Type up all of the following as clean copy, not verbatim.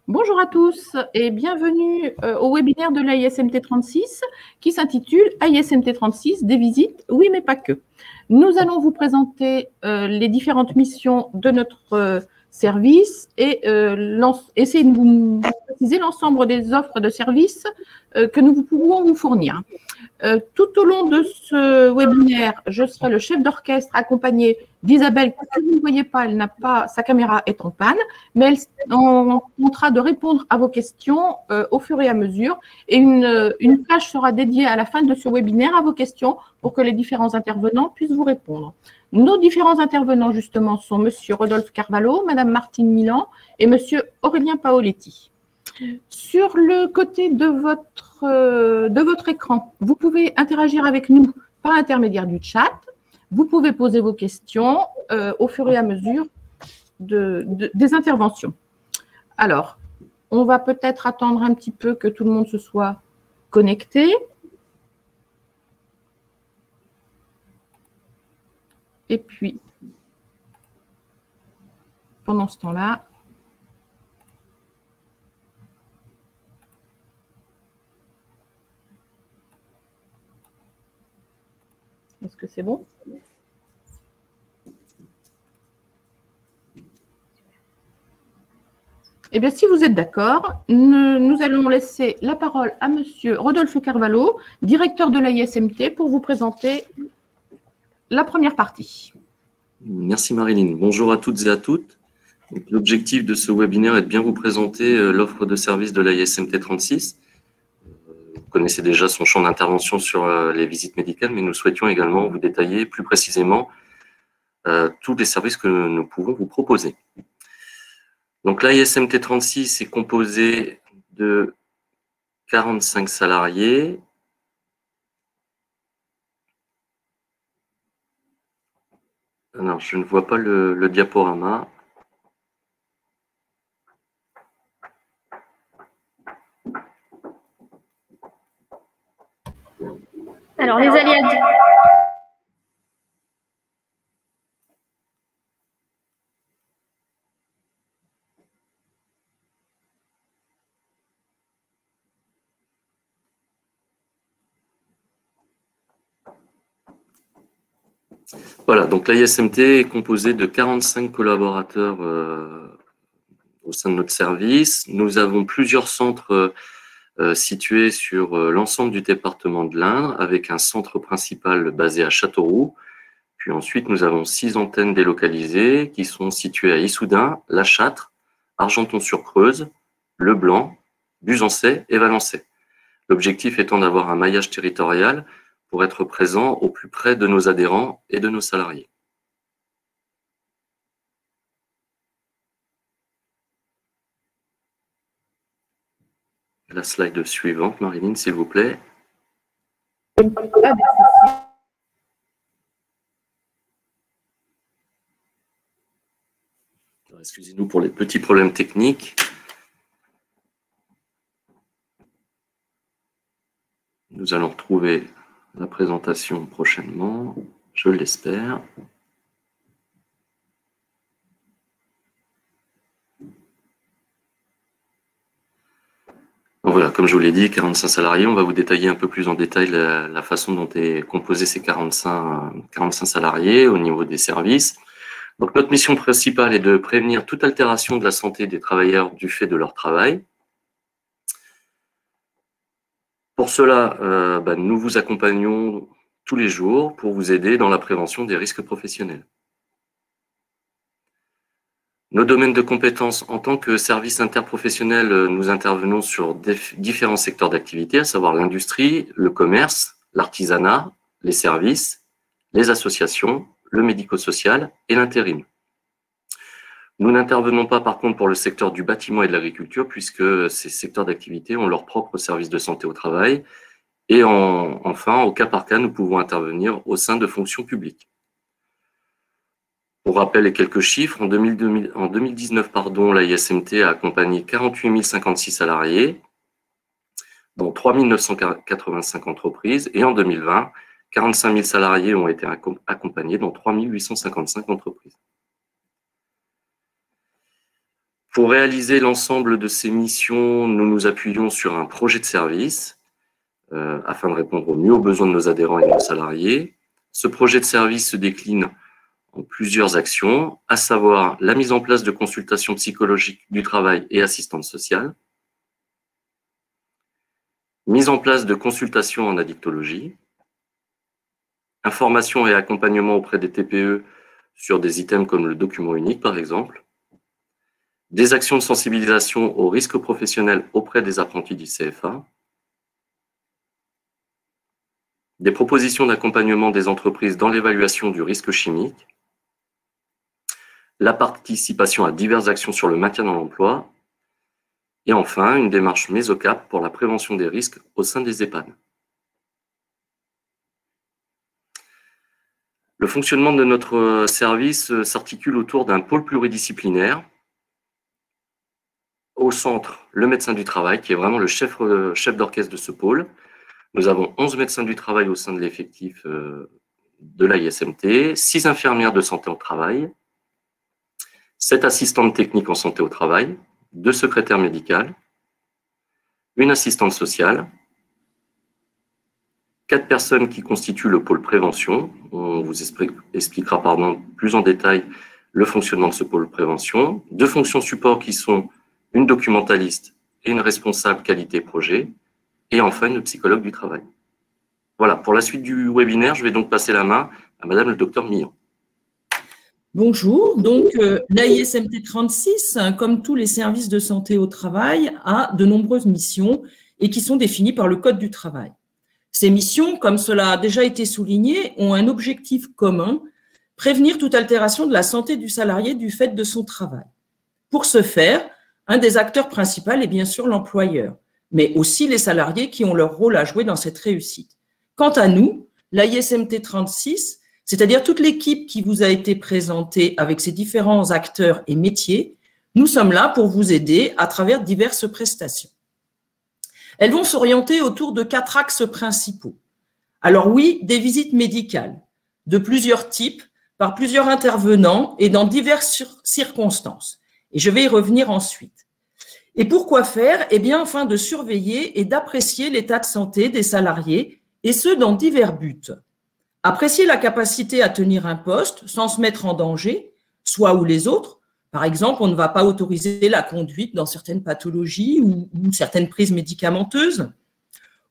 Bonjour à tous et bienvenue au webinaire de l'AISMT 36 qui s'intitule AISMT 36, des visites, oui mais pas que. Nous allons vous présenter les différentes missions de notre service et essayer de vous préciser l'ensemble des offres de services que nous pouvons vous fournir. Tout au long de ce webinaire, je serai le chef d'orchestre accompagné d'Isabelle, que vous ne voyez pas, elle n'a pas, sa caméra est en panne, mais on tentera de répondre à vos questions au fur et à mesure. Et une page sera dédiée à la fin de ce webinaire à vos questions pour que les différents intervenants puissent vous répondre. Nos différents intervenants, justement, sont Monsieur Rodolphe Carvalho, Madame Martine Milan et Monsieur Aurélien Paoletti. Sur le côté de votre écran, vous pouvez interagir avec nous par l'intermédiaire du chat. Vous pouvez poser vos questions au fur et à mesure des interventions. Alors, on va peut-être attendre un petit peu que tout le monde se soit connecté. Et puis, pendant ce temps-là, est-ce que c'est bon? Eh bien, si vous êtes d'accord, nous allons laisser la parole à Monsieur Rodolphe Carvalho, directeur de l'AISMT, pour vous présenter la première partie. Merci Marilyn. Bonjour à toutes et à toutes. L'objectif de ce webinaire est de bien vous présenter l'offre de service de l'AISMT 36. Vous connaissez déjà son champ d'intervention sur les visites médicales, mais nous souhaitions également vous détailler plus précisément tous les services que nous pouvons vous proposer. Donc l'AISMT 36 est composé de 45 salariés. Alors, je ne vois pas le diaporama. Alors, les aléas. Voilà, donc l'AISMT est composé de 45 collaborateurs au sein de notre service. Nous avons plusieurs centres situés sur l'ensemble du département de l'Indre, avec un centre principal basé à Châteauroux. Puis ensuite, nous avons 6 antennes délocalisées qui sont situées à Issoudun, La Châtre, Argenton-sur-Creuse, Le Blanc, Buzancais et Valençay. L'objectif étant d'avoir un maillage territorial pour être présent au plus près de nos adhérents et de nos salariés. La slide suivante, Marilyn, s'il vous plaît. Excusez-nous pour les petits problèmes techniques. Nous allons retrouver la présentation prochainement, je l'espère. Voilà, comme je vous l'ai dit, 45 salariés. On va vous détailler un peu plus en détail la façon dont est composé ces 45 salariés au niveau des services. Donc, notre mission principale est de prévenir toute altération de la santé des travailleurs du fait de leur travail. Pour cela, nous vous accompagnons tous les jours pour vous aider dans la prévention des risques professionnels. Nos domaines de compétences en tant que service interprofessionnel, nous intervenons sur différents secteurs d'activité, à savoir l'industrie, le commerce, l'artisanat, les services, les associations, le médico-social et l'intérim. Nous n'intervenons pas par contre pour le secteur du bâtiment et de l'agriculture puisque ces secteurs d'activité ont leur propre service de santé au travail et enfin, au cas par cas, nous pouvons intervenir au sein de fonctions publiques. Pour rappel et quelques chiffres, en 2019, l'AISMT a accompagné 48 056 salariés, dont 3 985 entreprises, et en 2020, 45 000 salariés ont été accompagnés, dont 3 855 entreprises. Pour réaliser l'ensemble de ces missions, nous nous appuyons sur un projet de service afin de répondre au mieux aux besoins de nos adhérents et de nos salariés. Ce projet de service se décline en plusieurs actions, à savoir la mise en place de consultations psychologiques du travail et assistantes sociales, mise en place de consultations en addictologie, information et accompagnement auprès des TPE sur des items comme le document unique, par exemple, des actions de sensibilisation aux risques professionnels auprès des apprentis du CFA, des propositions d'accompagnement des entreprises dans l'évaluation du risque chimique, la participation à diverses actions sur le maintien dans l'emploi, et enfin, une démarche Mésocap pour la prévention des risques au sein des EHPAD. Le fonctionnement de notre service s'articule autour d'un pôle pluridisciplinaire. Au centre, le médecin du travail, qui est vraiment le chef d'orchestre de ce pôle. Nous avons 11 médecins du travail au sein de l'effectif de l'AISMT, 6 infirmières de santé au travail, 7 assistantes techniques en santé au travail, 2 secrétaires médicales, 1 assistante sociale, 4 personnes qui constituent le pôle prévention. On vous expliquera plus en détail le fonctionnement de ce pôle prévention. 2 fonctions support qui sont une documentaliste et une responsable qualité projet, et enfin une psychologue du travail. Voilà, pour la suite du webinaire, je vais donc passer la main à Madame le docteur Millon. Bonjour, donc l'AISMT 36, comme tous les services de santé au travail, a de nombreuses missions et qui sont définies par le Code du travail. Ces missions, comme cela a déjà été souligné, ont un objectif commun, prévenir toute altération de la santé du salarié du fait de son travail. Pour ce faire, un des acteurs principaux est bien sûr l'employeur, mais aussi les salariés qui ont leur rôle à jouer dans cette réussite. Quant à nous, l'AISMT 36, c'est-à-dire toute l'équipe qui vous a été présentée avec ses différents acteurs et métiers, nous sommes là pour vous aider à travers diverses prestations. Elles vont s'orienter autour de 4 axes principaux. Alors oui, des visites médicales de plusieurs types, par plusieurs intervenants et dans diverses circonstances. Et je vais y revenir ensuite. Et pourquoi faire? Eh bien, afin de surveiller et d'apprécier l'état de santé des salariés, et ce, dans divers buts. Apprécier la capacité à tenir un poste sans se mettre en danger, soit ou les autres. Par exemple, on ne va pas autoriser la conduite dans certaines pathologies ou certaines prises médicamenteuses.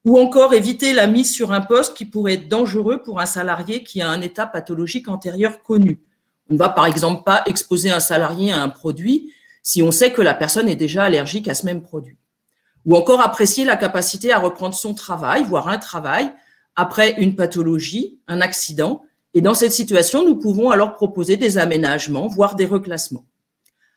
Ou encore éviter la mise sur un poste qui pourrait être dangereux pour un salarié qui a un état pathologique antérieur connu. On ne va par exemple pas exposer un salarié à un produit si on sait que la personne est déjà allergique à ce même produit. Ou encore apprécier la capacité à reprendre son travail, voire un travail, après une pathologie, un accident. Et dans cette situation, nous pouvons alors proposer des aménagements, voire des reclassements.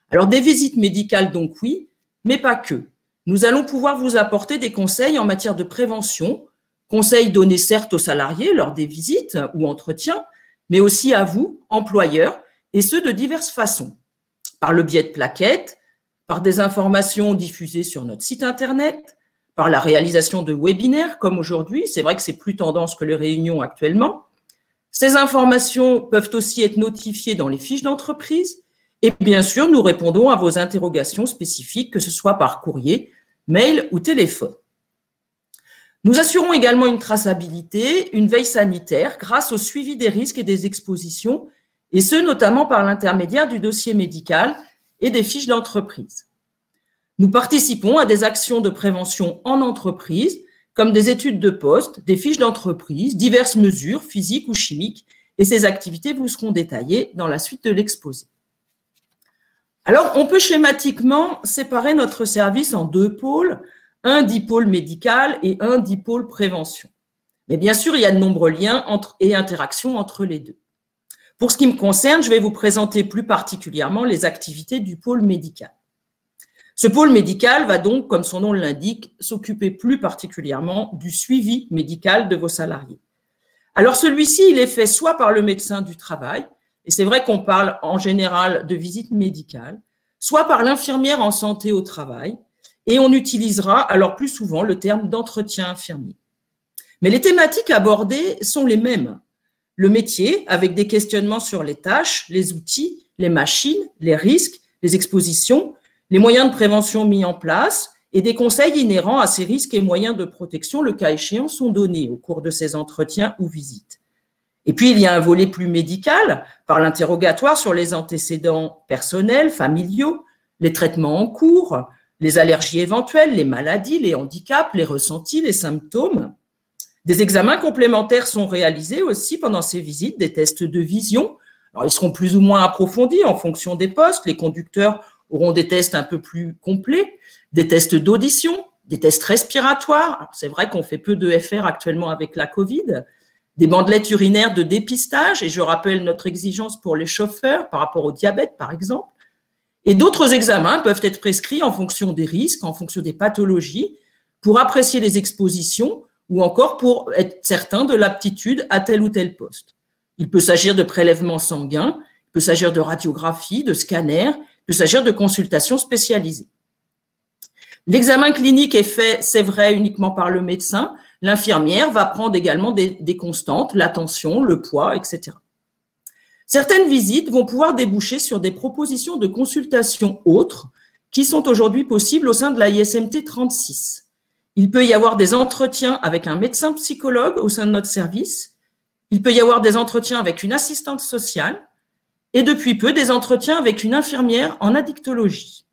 Alors des visites médicales donc oui, mais pas que. Nous allons pouvoir vous apporter des conseils en matière de prévention, conseils donnés certes aux salariés lors des visites ou entretiens, mais aussi à vous, employeurs, et ce de diverses façons. Par le biais de plaquettes, par des informations diffusées sur notre site internet, par la réalisation de webinaires comme aujourd'hui. C'est vrai que c'est plus tendance que les réunions actuellement. Ces informations peuvent aussi être notifiées dans les fiches d'entreprise. Et bien sûr, nous répondons à vos interrogations spécifiques, que ce soit par courrier, mail ou téléphone. Nous assurons également une traçabilité, une veille sanitaire grâce au suivi des risques et des expositions, et ce, notamment par l'intermédiaire du dossier médical et des fiches d'entreprise. Nous participons à des actions de prévention en entreprise, comme des études de poste, des fiches d'entreprise, diverses mesures physiques ou chimiques, et ces activités vous seront détaillées dans la suite de l'exposé. Alors, on peut schématiquement séparer notre service en 2 pôles, un dit pôle médical et un dit pôle prévention. Mais bien sûr, il y a de nombreux liens et interactions entre les deux. Pour ce qui me concerne, je vais vous présenter plus particulièrement les activités du pôle médical. Ce pôle médical va donc, comme son nom l'indique, s'occuper plus particulièrement du suivi médical de vos salariés. Alors celui-ci, il est fait soit par le médecin du travail, et c'est vrai qu'on parle en général de visite médicale, soit par l'infirmière en santé au travail, et on utilisera alors plus souvent le terme d'entretien infirmier. Mais les thématiques abordées sont les mêmes. Le métier, avec des questionnements sur les tâches, les outils, les machines, les risques, les expositions, les moyens de prévention mis en place et des conseils inhérents à ces risques et moyens de protection, le cas échéant, sont donnés au cours de ces entretiens ou visites. Et puis, il y a un volet plus médical par l'interrogatoire sur les antécédents personnels, familiaux, les traitements en cours, les allergies éventuelles, les maladies, les handicaps, les ressentis, les symptômes. Des examens complémentaires sont réalisés aussi pendant ces visites, des tests de vision. Alors, ils seront plus ou moins approfondis en fonction des postes. Les conducteurs auront des tests un peu plus complets, des tests d'audition, des tests respiratoires. C'est vrai qu'on fait peu de FR actuellement avec la Covid, des bandelettes urinaires de dépistage, et je rappelle notre exigence pour les chauffeurs par rapport au diabète, par exemple. Et d'autres examens peuvent être prescrits en fonction des risques, en fonction des pathologies, pour apprécier les expositions ou encore pour être certain de l'aptitude à tel ou tel poste. Il peut s'agir de prélèvements sanguins, il peut s'agir de radiographie, de scanner, il peut s'agir de consultations spécialisées. L'examen clinique est fait, c'est vrai, uniquement par le médecin. L'infirmière va prendre également des constantes, la tension, le poids, etc. Certaines visites vont pouvoir déboucher sur des propositions de consultation autres qui sont aujourd'hui possibles au sein de la ISMT 36. Il peut y avoir des entretiens avec un médecin psychologue au sein de notre service. Il peut y avoir des entretiens avec une assistante sociale et depuis peu des entretiens avec une infirmière en addictologie.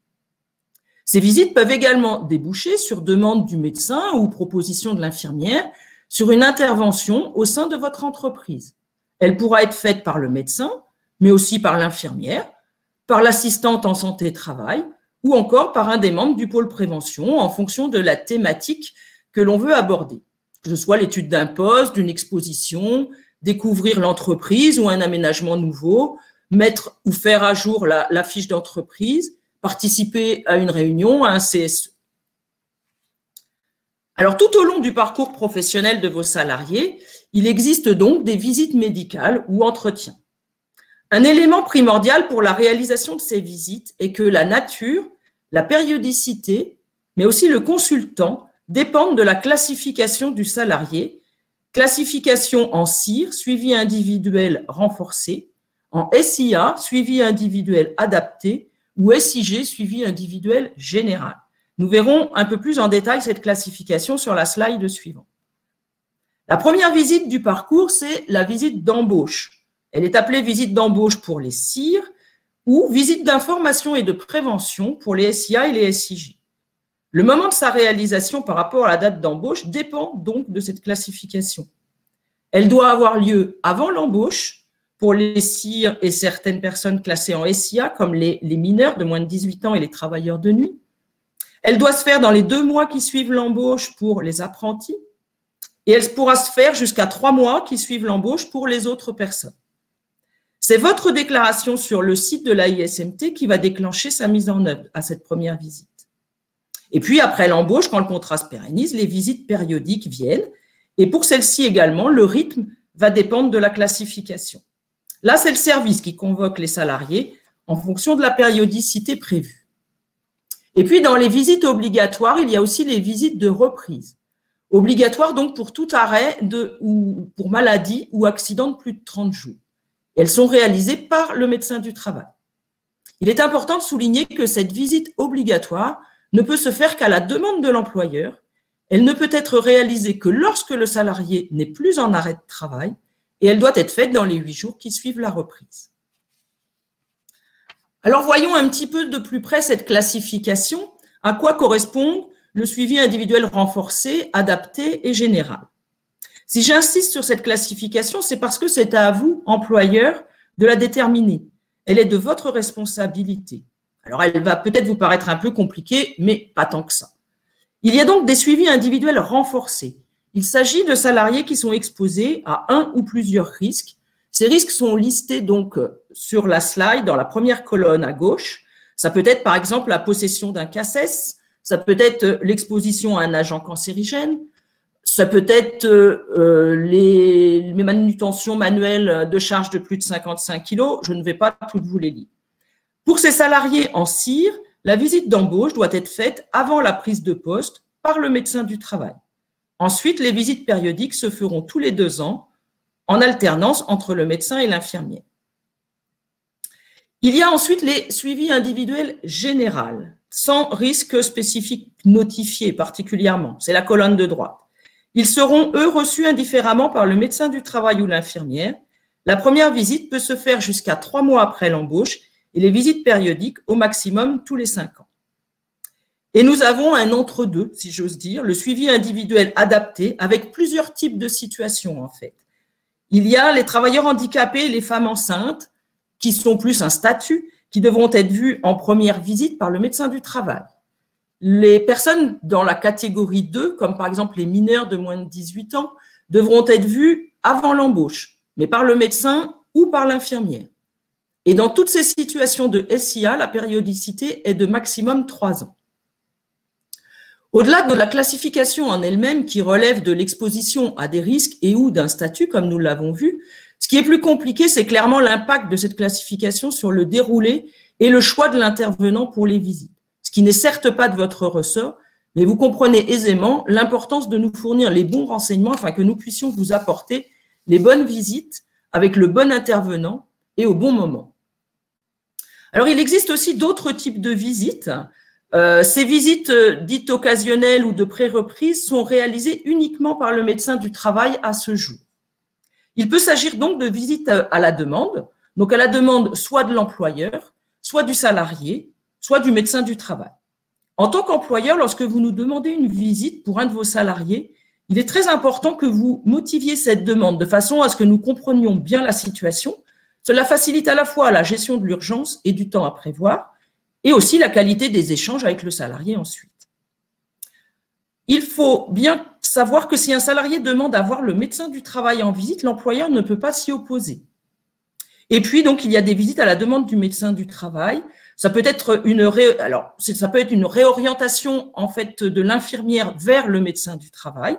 Ces visites peuvent également déboucher sur demande du médecin ou proposition de l'infirmière sur une intervention au sein de votre entreprise. Elle pourra être faite par le médecin, mais aussi par l'infirmière, par l'assistante en santé-travail ou encore par un des membres du pôle prévention en fonction de la thématique que l'on veut aborder, que ce soit l'étude d'un poste, d'une exposition, découvrir l'entreprise ou un aménagement nouveau, mettre ou faire à jour la fiche d'entreprise, participer à une réunion, à un CSE. Alors, tout au long du parcours professionnel de vos salariés, il existe donc des visites médicales ou entretiens. Un élément primordial pour la réalisation de ces visites est que la nature, la périodicité, mais aussi le consultant dépendent de la classification du salarié, classification en CIR, suivi individuel renforcé, en SIA, suivi individuel adapté, ou SIG, suivi individuel général. Nous verrons un peu plus en détail cette classification sur la slide suivante. La première visite du parcours, c'est la visite d'embauche. Elle est appelée visite d'embauche pour les CIR ou visite d'information et de prévention pour les SIA et les SIG. Le moment de sa réalisation par rapport à la date d'embauche dépend donc de cette classification. Elle doit avoir lieu avant l'embauche, pour les CIR et certaines personnes classées en SIA, comme les mineurs de moins de 18 ans et les travailleurs de nuit. Elle doit se faire dans les 2 mois qui suivent l'embauche pour les apprentis et elle pourra se faire jusqu'à 3 mois qui suivent l'embauche pour les autres personnes. C'est votre déclaration sur le site de la ISMT qui va déclencher sa mise en œuvre à cette première visite. Et puis, après l'embauche, quand le contrat se pérennise, les visites périodiques viennent et pour celles-ci également, le rythme va dépendre de la classification. Là, c'est le service qui convoque les salariés en fonction de la périodicité prévue. Et puis, dans les visites obligatoires, il y a aussi les visites de reprise. Obligatoires donc pour tout arrêt ou pour maladie ou accident de plus de 30 jours. Elles sont réalisées par le médecin du travail. Il est important de souligner que cette visite obligatoire ne peut se faire qu'à la demande de l'employeur. Elle ne peut être réalisée que lorsque le salarié n'est plus en arrêt de travail et elle doit être faite dans les 8 jours qui suivent la reprise. Alors, voyons un petit peu de plus près cette classification. À quoi correspond le suivi individuel renforcé, adapté et général? Si j'insiste sur cette classification, c'est parce que c'est à vous, employeur, de la déterminer. Elle est de votre responsabilité. Alors, elle va peut-être vous paraître un peu compliquée, mais pas tant que ça. Il y a donc des suivis individuels renforcés. Il s'agit de salariés qui sont exposés à un ou plusieurs risques. Ces risques sont listés donc sur la slide, dans la première colonne à gauche. Ça peut être par exemple la possession d'un CACES, ça peut être l'exposition à un agent cancérigène, ça peut être les manutentions manuelles de charge de plus de 55 kg. Je ne vais pas toutes vous les lire. Pour ces salariés en CIR, la visite d'embauche doit être faite avant la prise de poste par le médecin du travail. Ensuite, les visites périodiques se feront tous les 2 ans en alternance entre le médecin et l'infirmière. Il y a ensuite les suivis individuels généraux, sans risque spécifique notifié particulièrement. C'est la colonne de droite. Ils seront, eux, reçus indifféremment par le médecin du travail ou l'infirmière. La première visite peut se faire jusqu'à 3 mois après l'embauche et les visites périodiques au maximum tous les 5 ans. Et nous avons un entre-deux, si j'ose dire, le suivi individuel adapté avec plusieurs types de situations en fait. Il y a les travailleurs handicapés et les femmes enceintes qui sont plus un statut, qui devront être vus en première visite par le médecin du travail. Les personnes dans la catégorie 2, comme par exemple les mineurs de moins de 18 ans, devront être vues avant l'embauche, mais par le médecin ou par l'infirmière. Et dans toutes ces situations de SIA, la périodicité est de maximum 3 ans. Au-delà de la classification en elle-même qui relève de l'exposition à des risques et ou d'un statut, comme nous l'avons vu, ce qui est plus compliqué, c'est clairement l'impact de cette classification sur le déroulé et le choix de l'intervenant pour les visites. Ce qui n'est certes pas de votre ressort, mais vous comprenez aisément l'importance de nous fournir les bons renseignements afin que nous puissions vous apporter les bonnes visites avec le bon intervenant et au bon moment. Alors, il existe aussi d'autres types de visites. Ces visites dites occasionnelles ou de pré-reprise sont réalisées uniquement par le médecin du travail à ce jour. Il peut s'agir donc de visites à la demande, donc à la demande soit de l'employeur, soit du salarié, soit du médecin du travail. En tant qu'employeur, lorsque vous nous demandez une visite pour un de vos salariés, il est très important que vous motiviez cette demande de façon à ce que nous comprenions bien la situation. Cela facilite à la fois la gestion de l'urgence et du temps à prévoir, et aussi la qualité des échanges avec le salarié ensuite. Il faut bien savoir que si un salarié demande à voir le médecin du travail en visite, l'employeur ne peut pas s'y opposer. Et puis, donc, il y a des visites à la demande du médecin du travail. Ça peut être une réorientation en fait de l'infirmière vers le médecin du travail.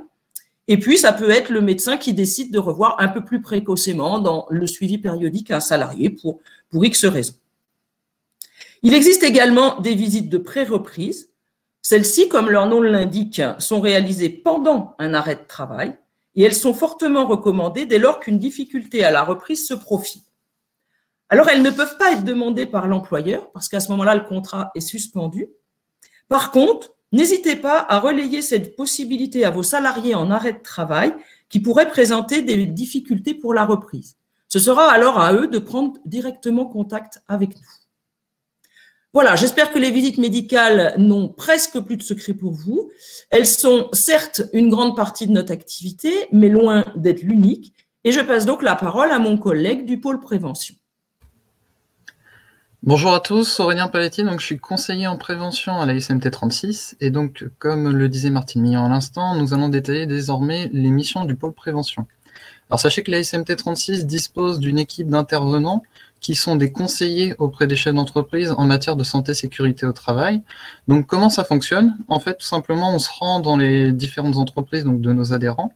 Et puis, ça peut être le médecin qui décide de revoir un peu plus précocement dans le suivi périodique un salarié pour X raisons. Il existe également des visites de pré-reprise. Celles-ci, comme leur nom l'indique, sont réalisées pendant un arrêt de travail et elles sont fortement recommandées dès lors qu'une difficulté à la reprise se profile. Alors, elles ne peuvent pas être demandées par l'employeur parce qu'à ce moment-là, le contrat est suspendu. Par contre, n'hésitez pas à relayer cette possibilité à vos salariés en arrêt de travail qui pourraient présenter des difficultés pour la reprise. Ce sera alors à eux de prendre directement contact avec nous. Voilà, j'espère que les visites médicales n'ont presque plus de secret pour vous. Elles sont certes une grande partie de notre activité, mais loin d'être l'unique. Et je passe donc la parole à mon collègue du pôle prévention. Bonjour à tous, Aurélien Paletti, donc je suis conseiller en prévention à la SMT 36 et donc comme le disait Martine Millon à l'instant, nous allons détailler désormais les missions du pôle prévention. Alors sachez que la SMT 36 dispose d'une équipe d'intervenants qui sont des conseillers auprès des chefs d'entreprise en matière de santé et sécurité au travail. Donc comment ça fonctionne? En fait, tout simplement, on se rend dans les différentes entreprises donc de nos adhérents.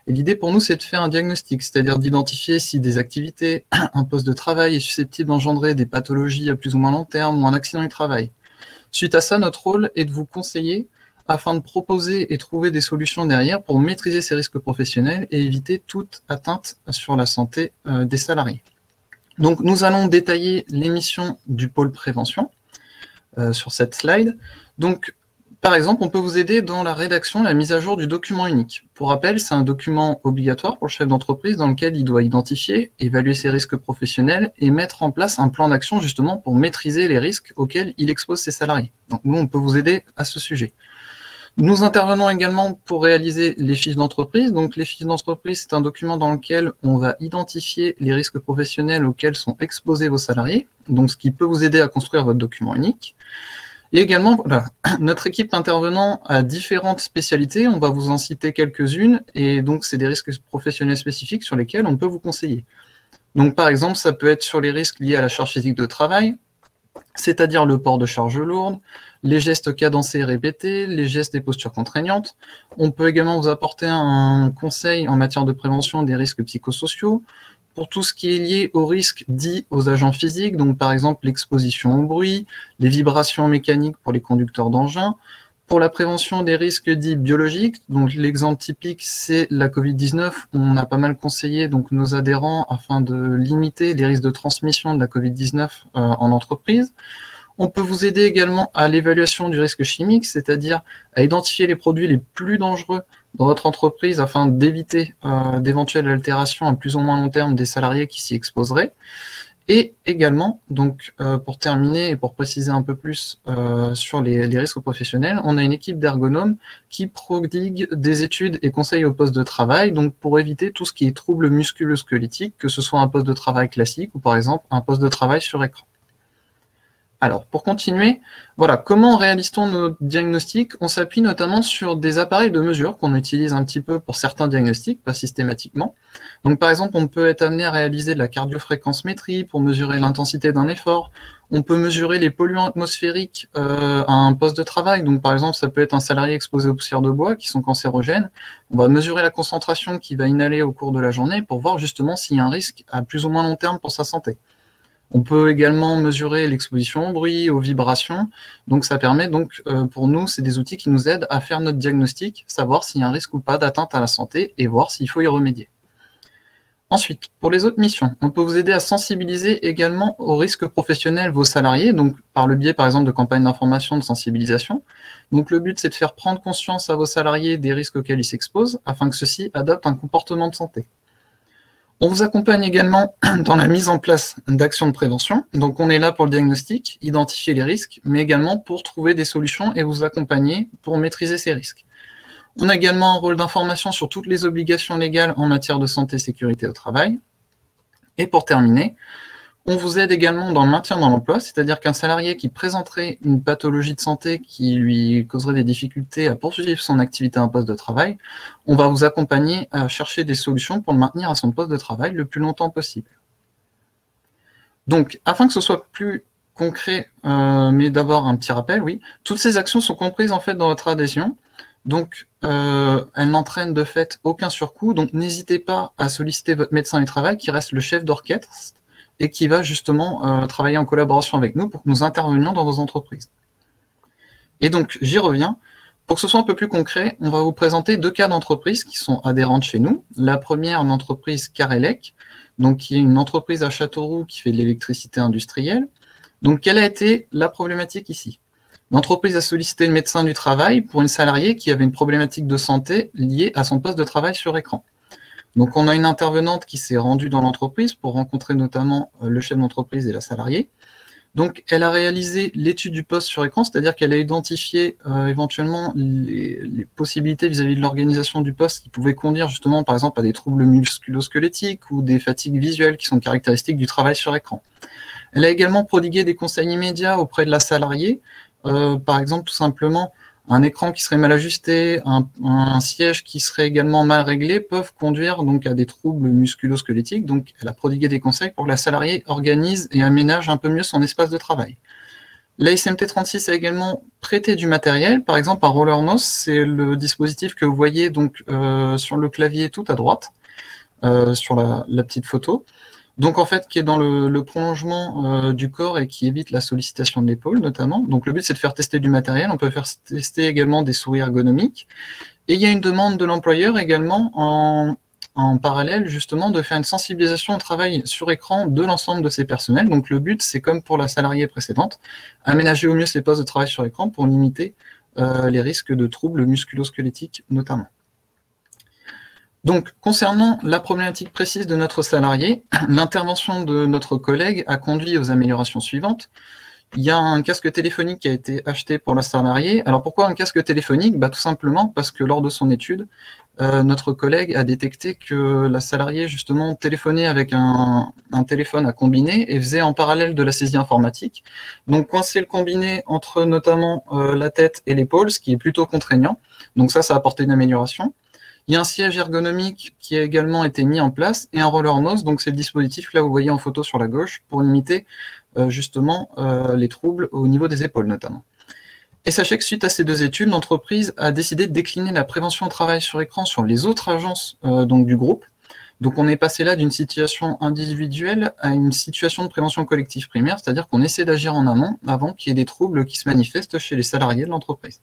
Et l'idée pour nous, c'est de faire un diagnostic, c'est-à-dire d'identifier si des activités, un poste de travail est susceptible d'engendrer des pathologies à plus ou moins long terme ou un accident du travail. Suite à ça, notre rôle est de vous conseiller afin de proposer et trouver des solutions derrière pour maîtriser ces risques professionnels et éviter toute atteinte sur la santé des salariés. Donc, nous allons détailler les missions du pôle prévention sur cette slide. Donc, par exemple, on peut vous aider dans la rédaction et la mise à jour du document unique. Pour rappel, c'est un document obligatoire pour le chef d'entreprise dans lequel il doit identifier, évaluer ses risques professionnels et mettre en place un plan d'action justement pour maîtriser les risques auxquels il expose ses salariés. Donc, nous, on peut vous aider à ce sujet. Nous intervenons également pour réaliser les fiches d'entreprise. Donc, les fiches d'entreprise, c'est un document dans lequel on va identifier les risques professionnels auxquels sont exposés vos salariés, donc ce qui peut vous aider à construire votre document unique. Et également, voilà, notre équipe intervenant a différentes spécialités, on va vous en citer quelques-unes, et donc c'est des risques professionnels spécifiques sur lesquels on peut vous conseiller. Donc, par exemple, ça peut être sur les risques liés à la charge physique de travail, c'est-à-dire le port de charges lourdes, les gestes cadencés et répétés, les gestes et postures contraignantes. On peut également vous apporter un conseil en matière de prévention des risques psychosociaux, pour tout ce qui est lié aux risques dits aux agents physiques, donc par exemple l'exposition au bruit, les vibrations mécaniques pour les conducteurs d'engins, Pour la prévention des risques dits biologiques, donc l'exemple typique, c'est la Covid-19. On a pas mal conseillé donc, nos adhérents afin de limiter les risques de transmission de la Covid-19 en entreprise. On peut vous aider également à l'évaluation du risque chimique, c'est-à-dire à identifier les produits les plus dangereux dans votre entreprise afin d'éviter d'éventuelles altérations à plus ou moins long terme des salariés qui s'y exposeraient. Et également, donc pour terminer et pour préciser un peu plus sur les risques professionnels, on a une équipe d'ergonomes qui prodigue des études et conseils au poste de travail, donc pour éviter tout ce qui est troubles musculo-squelettiques, que ce soit un poste de travail classique ou par exemple un poste de travail sur écran. Alors, pour continuer, voilà, comment réalise-t-on nos diagnostics? On s'appuie notamment sur des appareils de mesure qu'on utilise un petit peu pour certains diagnostics, pas systématiquement. Donc, par exemple, on peut être amené à réaliser de la cardiofréquencemétrie pour mesurer l'intensité d'un effort. On peut mesurer les polluants atmosphériques à un poste de travail. Donc, par exemple, ça peut être un salarié exposé aux poussières de bois qui sont cancérogènes. On va mesurer la concentration qu'il va inhaler au cours de la journée pour voir justement s'il y a un risque à plus ou moins long terme pour sa santé. On peut également mesurer l'exposition au bruit, aux vibrations. Donc, ça permet donc, pour nous, c'est des outils qui nous aident à faire notre diagnostic, savoir s'il y a un risque ou pas d'atteinte à la santé et voir s'il faut y remédier. Ensuite, pour les autres missions, on peut vous aider à sensibiliser également aux risques professionnels vos salariés, donc par le biais, par exemple, de campagnes d'information, de sensibilisation. Donc, le but, c'est de faire prendre conscience à vos salariés des risques auxquels ils s'exposent, afin que ceux-ci adoptent un comportement de santé. On vous accompagne également dans la mise en place d'actions de prévention. Donc, on est là pour le diagnostic, identifier les risques, mais également pour trouver des solutions et vous accompagner pour maîtriser ces risques. On a également un rôle d'information sur toutes les obligations légales en matière de santé et sécurité au travail. Et pour terminer, on vous aide également dans le maintien dans l'emploi, c'est-à-dire qu'un salarié qui présenterait une pathologie de santé qui lui causerait des difficultés à poursuivre son activité à un poste de travail, on va vous accompagner à chercher des solutions pour le maintenir à son poste de travail le plus longtemps possible. Donc, afin que ce soit plus concret, mais d'abord un petit rappel, oui, toutes ces actions sont comprises en fait dans votre adhésion. Donc, elles n'entraînent de fait aucun surcoût, donc n'hésitez pas à solliciter votre médecin du travail qui reste le chef d'orchestre et qui va justement travailler en collaboration avec nous pour que nous intervenions dans vos entreprises. Et donc, j'y reviens. Pour que ce soit un peu plus concret, on va vous présenter 2 cas d'entreprises qui sont adhérentes chez nous. La première, une entreprise Carelec, donc qui est une entreprise à Châteauroux qui fait de l'électricité industrielle. Donc, quelle a été la problématique ici? L'entreprise a sollicité le médecin du travail pour une salariée qui avait une problématique de santé liée à son poste de travail sur écran. Donc, on a une intervenante qui s'est rendue dans l'entreprise pour rencontrer notamment le chef d'entreprise et la salariée. Donc, elle a réalisé l'étude du poste sur écran, c'est-à-dire qu'elle a identifié éventuellement les possibilités vis-à-vis de l'organisation du poste qui pouvaient conduire justement, par exemple, à des troubles musculo-squelettiques ou des fatigues visuelles qui sont caractéristiques du travail sur écran. Elle a également prodigué des conseils immédiats auprès de la salariée, par exemple, tout simplement, un écran qui serait mal ajusté, un siège qui serait également mal réglé peuvent conduire donc à des troubles musculo-squelettiques. Donc, elle a prodigué des conseils pour que la salariée organise et aménage un peu mieux son espace de travail. La SMT36 a également prêté du matériel, par exemple un roller nose, c'est le dispositif que vous voyez donc sur le clavier tout à droite, sur la petite photo. Donc, en fait, qui est dans le prolongement du corps et qui évite la sollicitation de l'épaule, notamment. Donc, le but, c'est de faire tester du matériel. On peut faire tester également des souris ergonomiques. Et il y a une demande de l'employeur également en parallèle, justement, de faire une sensibilisation au travail sur écran de l'ensemble de ses personnels. Donc, le but, c'est comme pour la salariée précédente, aménager au mieux ses postes de travail sur écran pour limiter les risques de troubles musculo-squelettiques, notamment. Donc, concernant la problématique précise de notre salarié, l'intervention de notre collègue a conduit aux améliorations suivantes. Il y a un casque téléphonique qui a été acheté pour la salariée. Alors, pourquoi un casque téléphonique? Tout simplement parce que lors de son étude, notre collègue a détecté que la salariée, justement, téléphonait avec un téléphone à combiner et faisait en parallèle de la saisie informatique. Donc, coincer le combiné entre notamment la tête et l'épaule, ce qui est plutôt contraignant. Donc, ça a apporté une amélioration. Il y a un siège ergonomique qui a également été mis en place et un roller nose, donc c'est le dispositif que là vous voyez en photo sur la gauche pour limiter justement les troubles au niveau des épaules notamment. Et sachez que suite à ces 2 études, l'entreprise a décidé de décliner la prévention au travail sur écran sur les autres agences donc du groupe. Donc on est passé là d'une situation individuelle à une situation de prévention collective primaire, c'est-à-dire qu'on essaie d'agir en amont avant qu'il y ait des troubles qui se manifestent chez les salariés de l'entreprise.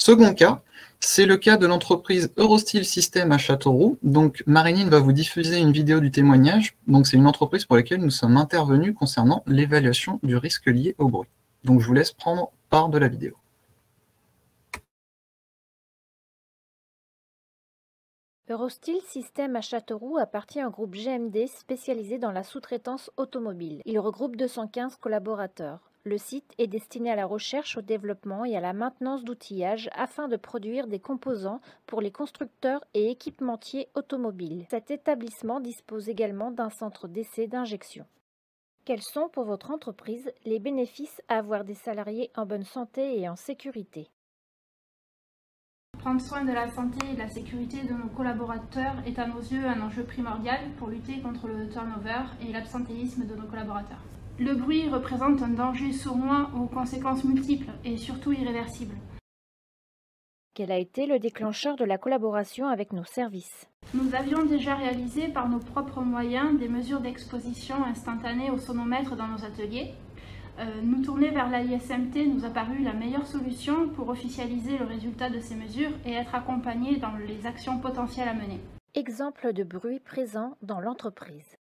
Second cas, c'est le cas de l'entreprise Eurostyle System à Châteauroux. Donc, Marinine va vous diffuser une vidéo du témoignage. Donc, c'est une entreprise pour laquelle nous sommes intervenus concernant l'évaluation du risque lié au bruit. Donc, je vous laisse prendre part de la vidéo. Eurostyle System à Châteauroux appartient au groupe GMD spécialisé dans la sous-traitance automobile. Il regroupe 215 collaborateurs. Le site est destiné à la recherche, au développement et à la maintenance d'outillage afin de produire des composants pour les constructeurs et équipementiers automobiles. Cet établissement dispose également d'un centre d'essai d'injection. Quels sont pour votre entreprise les bénéfices à avoir des salariés en bonne santé et en sécurité ? Prendre soin de la santé et de la sécurité de nos collaborateurs est à nos yeux un enjeu primordial pour lutter contre le turnover et l'absentéisme de nos collaborateurs. Le bruit représente un danger sournois aux conséquences multiples et surtout irréversibles. Quel a été le déclencheur de la collaboration avec nos services ? Nous avions déjà réalisé par nos propres moyens des mesures d'exposition instantanée au sonomètre dans nos ateliers. Nous tourner vers l'AISMT nous a paru la meilleure solution pour officialiser le résultat de ces mesures et être accompagnés dans les actions potentielles à mener. Exemple de bruit présent dans l'entreprise.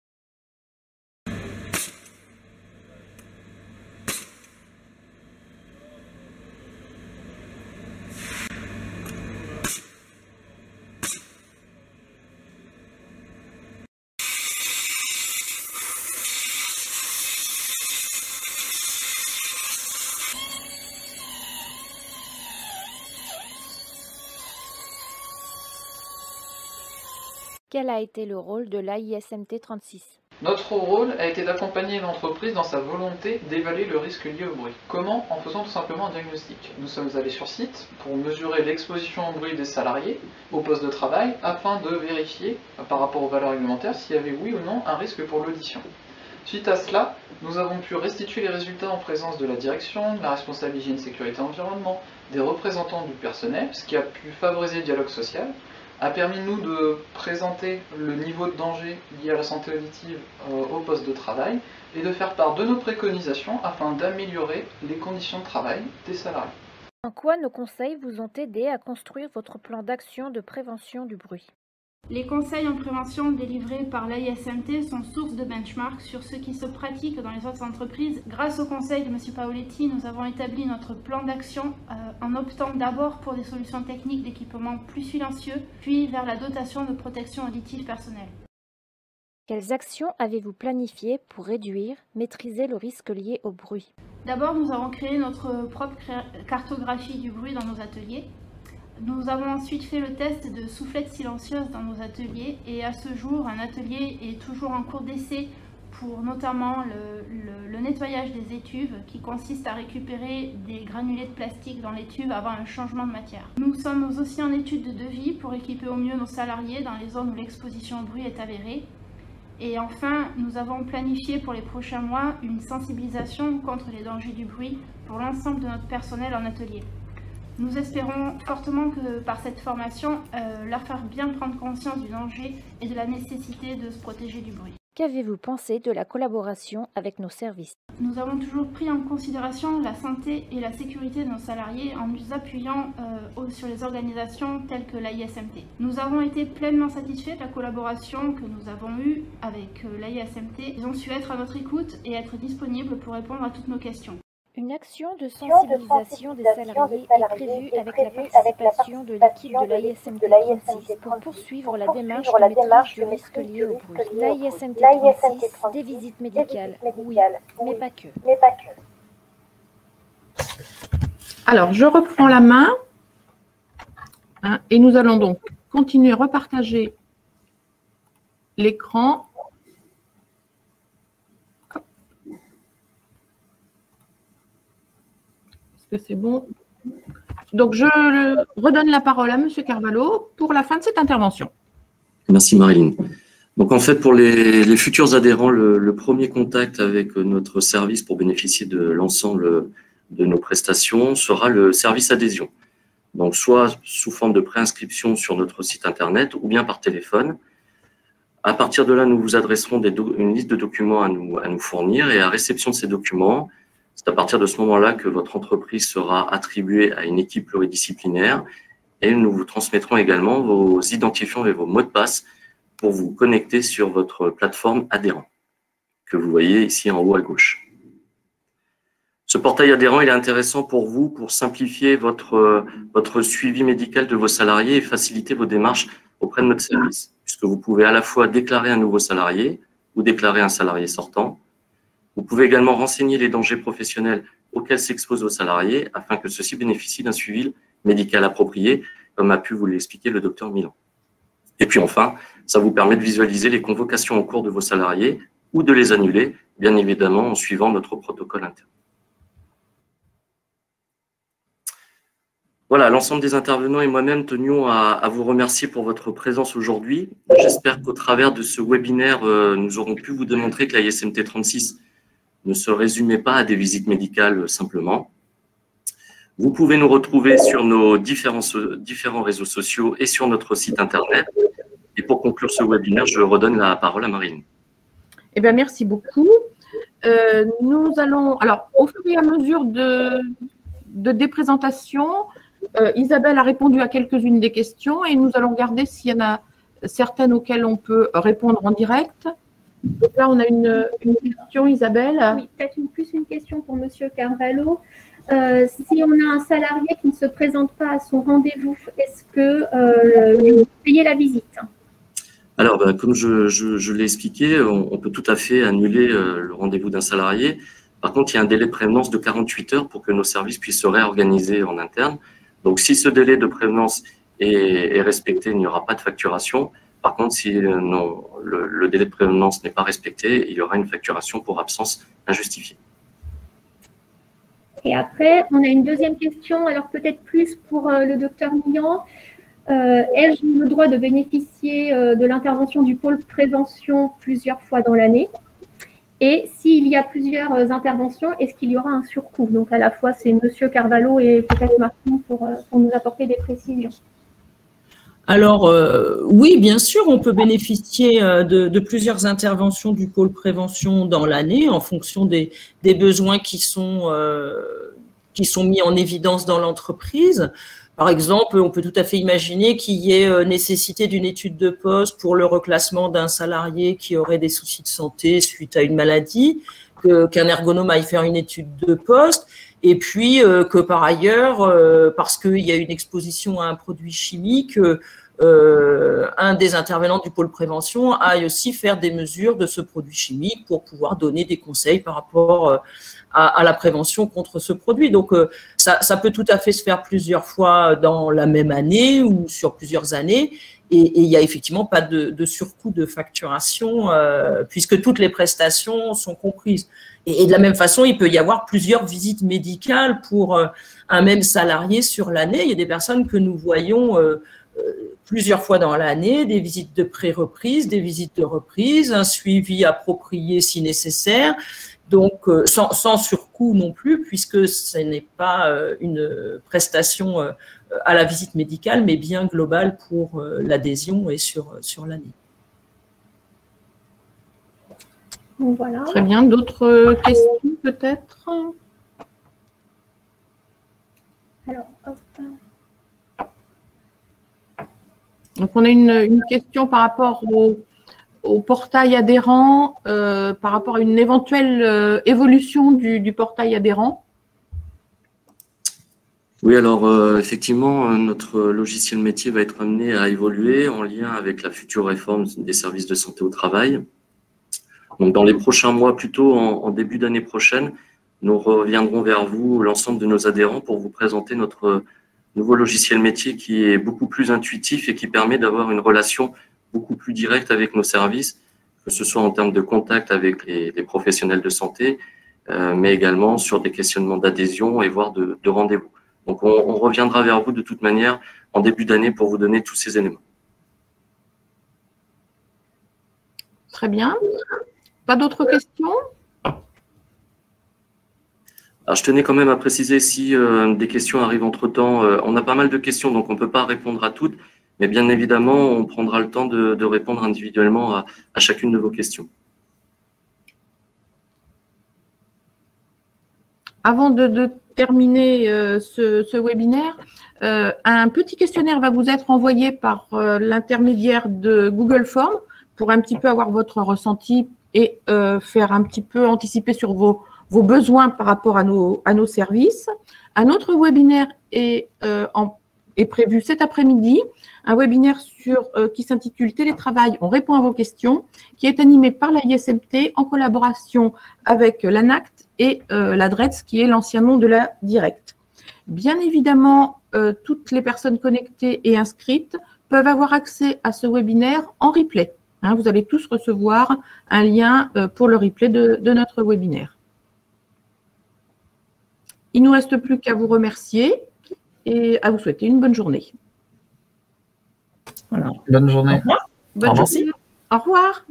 Quel a été le rôle de l'AISMT 36 ? Notre rôle a été d'accompagner l'entreprise dans sa volonté d'évaluer le risque lié au bruit. Comment ? En faisant tout simplement un diagnostic. Nous sommes allés sur site pour mesurer l'exposition au bruit des salariés au poste de travail afin de vérifier par rapport aux valeurs réglementaires s'il y avait oui ou non un risque pour l'audition. Suite à cela, nous avons pu restituer les résultats en présence de la direction, de la responsable hygiène, sécurité, environnement, des représentants du personnel, ce qui a pu favoriser le dialogue social, a permis nous de présenter le niveau de danger lié à la santé auditive au poste de travail et de faire part de nos préconisations afin d'améliorer les conditions de travail des salariés. En quoi nos conseils vous ont aidé à construire votre plan d'action de prévention du bruit ? Les conseils en prévention délivrés par l'AISMT sont source de benchmark sur ce qui se pratique dans les autres entreprises. Grâce au conseil de M. Paoletti, nous avons établi notre plan d'action en optant d'abord pour des solutions techniques d'équipement plus silencieux, puis vers la dotation de protection auditive personnelle. Quelles actions avez-vous planifiées pour réduire, maîtriser le risque lié au bruit ? D'abord, nous avons créé notre propre cartographie du bruit dans nos ateliers. Nous avons ensuite fait le test de soufflettes silencieuses dans nos ateliers et à ce jour, un atelier est toujours en cours d'essai pour notamment le nettoyage des étuves qui consiste à récupérer des granulés de plastique dans les tubes avant un changement de matière. Nous sommes aussi en étude de devis pour équiper au mieux nos salariés dans les zones où l'exposition au bruit est avérée. Et enfin, nous avons planifié pour les prochains mois une sensibilisation contre les dangers du bruit pour l'ensemble de notre personnel en atelier. Nous espérons fortement que par cette formation, leur faire bien prendre conscience du danger et de la nécessité de se protéger du bruit. Qu'avez-vous pensé de la collaboration avec nos services ? Nous avons toujours pris en considération la santé et la sécurité de nos salariés en nous appuyant sur les organisations telles que l'AISMT. Nous avons été pleinement satisfaits de la collaboration que nous avons eue avec l'AISMT. Ils ont su être à notre écoute et être disponibles pour répondre à toutes nos questions. Une action de sensibilisation des salariés est prévue avec la participation de l'équipe de l'AISMT 36 pour poursuivre la démarche de maîtrise du risque lié au bruit. L'AISMT 36, des visites médicales, oui, mais pas que. Alors, je reprends la main et nous allons donc continuer à repartager l'écran. Que c'est bon. Donc, je redonne la parole à M. Carvalho pour la fin de cette intervention. Merci Marilyn. Donc en fait, pour les futurs adhérents, le premier contact avec notre service pour bénéficier de l'ensemble de nos prestations sera le service adhésion. Donc soit sous forme de préinscription sur notre site internet ou bien par téléphone. À partir de là, nous vous adresserons une liste de documents à nous fournir et à réception de ces documents, C'est à partir de ce moment-là que votre entreprise sera attribuée à une équipe pluridisciplinaire et nous vous transmettrons également vos identifiants et vos mots de passe pour vous connecter sur votre plateforme adhérent que vous voyez ici en haut à gauche. Ce portail adhérent, il est intéressant pour vous pour simplifier votre suivi médical de vos salariés et faciliter vos démarches auprès de notre service, puisque vous pouvez à la fois déclarer un nouveau salarié ou déclarer un salarié sortant. Vous pouvez également renseigner les dangers professionnels auxquels s'exposent vos salariés afin que ceux-ci bénéficient d'un suivi médical approprié, comme a pu vous l'expliquer le docteur Milan. Et puis enfin, ça vous permet de visualiser les convocations en cours de vos salariés ou de les annuler, bien évidemment en suivant notre protocole interne. Voilà, l'ensemble des intervenants et moi-même tenions à vous remercier pour votre présence aujourd'hui. J'espère qu'au travers de ce webinaire, nous aurons pu vous démontrer que la ISMT 36 ne se résumait pas à des visites médicales simplement. Vous pouvez nous retrouver sur nos différents réseaux sociaux et sur notre site internet. Et pour conclure ce webinaire, je redonne la parole à Marine. Eh bien, merci beaucoup. Nous allons, alors, au fur et à mesure des présentations, Isabelle a répondu à quelques-unes des questions et nous allons regarder s'il y en a certaines auxquelles on peut répondre en direct. Donc là, on a une question, Isabelle. Oui, peut-être plus une question pour M. Carvalho. Si on a un salarié qui ne se présente pas à son rendez-vous, est-ce que vous payez la visite? Alors, comme je l'ai expliqué, on peut tout à fait annuler le rendez-vous d'un salarié. Par contre, il y a un délai de prévenance de 48 heures pour que nos services puissent se réorganiser en interne. Donc, si ce délai de prévenance est respecté, il n'y aura pas de facturation. Par contre, si le délai de prévenance n'est pas respecté, il y aura une facturation pour absence injustifiée. Et après, on a une deuxième question, alors peut-être plus pour le docteur Milan. Ai-je le droit de bénéficier de l'intervention du pôle prévention plusieurs fois dans l'année? Et s'il y a plusieurs interventions, est-ce qu'il y aura un surcoût? Donc à la fois, c'est M. Carvalho et peut-être Martin pour nous apporter des précisions. Alors, oui, bien sûr, on peut bénéficier de plusieurs interventions du pôle prévention dans l'année en fonction des besoins qui sont mis en évidence dans l'entreprise. Par exemple, on peut tout à fait imaginer qu'il y ait nécessité d'une étude de poste pour le reclassement d'un salarié qui aurait des soucis de santé suite à une maladie, qu'un ergonome aille faire une étude de poste, et puis que par ailleurs, parce qu'il y a une exposition à un produit chimique, un des intervenants du pôle prévention aille aussi faire des mesures de ce produit chimique pour pouvoir donner des conseils par rapport à la prévention contre ce produit. Donc, ça peut tout à fait se faire plusieurs fois dans la même année ou sur plusieurs années. Et il n'y a effectivement pas de surcoût de facturation puisque toutes les prestations sont comprises. Et de la même façon, il peut y avoir plusieurs visites médicales pour un même salarié sur l'année. Il y a des personnes que nous voyons plusieurs fois dans l'année, des visites de pré-reprise, des visites de reprise, un suivi approprié si nécessaire. Donc, sans surcoût non plus, puisque ce n'est pas une prestation à la visite médicale, mais bien globale pour l'adhésion et sur l'année. Voilà. Très bien. D'autres questions peut-être? Alors, hop. Donc, on a une question par rapport au portail adhérent, par rapport à une éventuelle évolution du portail adhérent. Oui, alors effectivement, notre logiciel métier va être amené à évoluer en lien avec la future réforme des services de santé au travail. Donc, dans les prochains mois, plutôt en début d'année prochaine, nous reviendrons vers vous, l'ensemble de nos adhérents, pour vous présenter notre nouveau logiciel métier qui est beaucoup plus intuitif et qui permet d'avoir une relation beaucoup plus directe avec nos services, que ce soit en termes de contact avec les professionnels de santé, mais également sur des questionnements d'adhésion et voire de rendez-vous. Donc, on reviendra vers vous de toute manière en début d'année pour vous donner tous ces éléments. Très bien. Pas d'autres questions? Alors, je tenais quand même à préciser si des questions arrivent entre-temps. On a pas mal de questions, donc on ne peut pas répondre à toutes. Mais bien évidemment, on prendra le temps de répondre individuellement à chacune de vos questions. avant de terminer ce webinaire, un petit questionnaire va vous être envoyé par l'intermédiaire de Google Forms pour un petit peu avoir votre ressenti et faire un petit peu anticiper sur vos besoins par rapport à nos services. Un autre webinaire est prévu cet après-midi, un webinaire qui s'intitule Télétravail, on répond à vos questions, qui est animé par la ISMT en collaboration avec l'ANACT et la DRETS, qui est l'ancien nom de la Direct. Bien évidemment, toutes les personnes connectées et inscrites peuvent avoir accès à ce webinaire en replay. Hein, vous allez tous recevoir un lien pour le replay de notre webinaire. Il ne nous reste plus qu'à vous remercier et à vous souhaiter une bonne journée. Voilà. Bonne journée. Au revoir. Bonne journée. Au revoir.